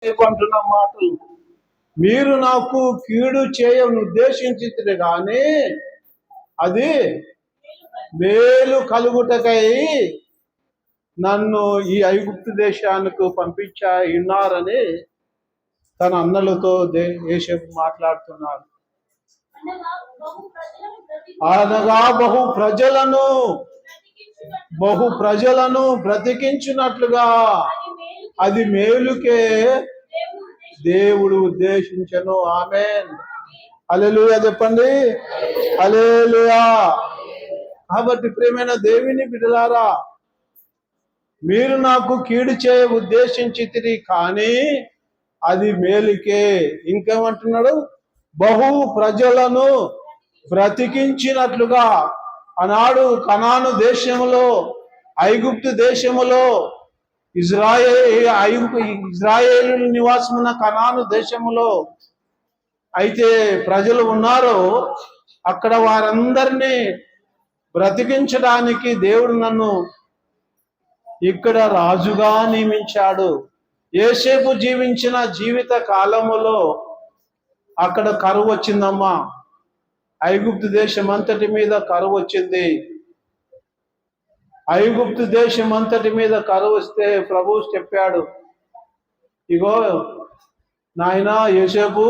అంటున్న మాటలు, మీరు నాకు కీడు చేయను ఉద్దేశించింది కానీ అది మేలు కలుగుటకై నన్ను ఈ ఐగుప్తు దేశానికి ఉన్నారని తన అన్నలతో యేసేపు మాట్లాడుతున్నారు. అనగా బహు ప్రజలను బ్రతికించినట్లుగా అది మేలుకే దేవుడు ఉద్దేశించను. ఆమేన్. హల్లెలూయా చెప్పండి. హల్లెలూయా. కాబట్టి ప్రియమైన దేవుని బిడ్డలారా, మీరు నాకు కీడు చేయ ఉద్దేశించితిరి కానీ అది మేలుకే. ఇంకేమంటున్నాడు? బహు ప్రజలను బ్రతికించినట్లుగా. ఆనాడు కనాను దేశములో, ఐగుప్తు దేశములో, ఇజ్రాయేలు నివాసమున్న కనాను దేశములో అయితే ప్రజలు ఉన్నారో అక్కడ వారందరినీ బ్రతికించడానికి దేవుడు నన్ను ఇక్కడ రాజుగా నియమించాడు. యోసేపు జీవించిన జీవిత కాలములో అక్కడ కరువు వచ్చిందమ్మా. ఐగుప్తు దేశం అంతటి మీద కరువు వచ్చింది. ఐగుప్తు దేశం అంతటి మీద కరువు వస్తే ప్రభువు చెప్పాడు, ఇగో నాయనా యోసేపు,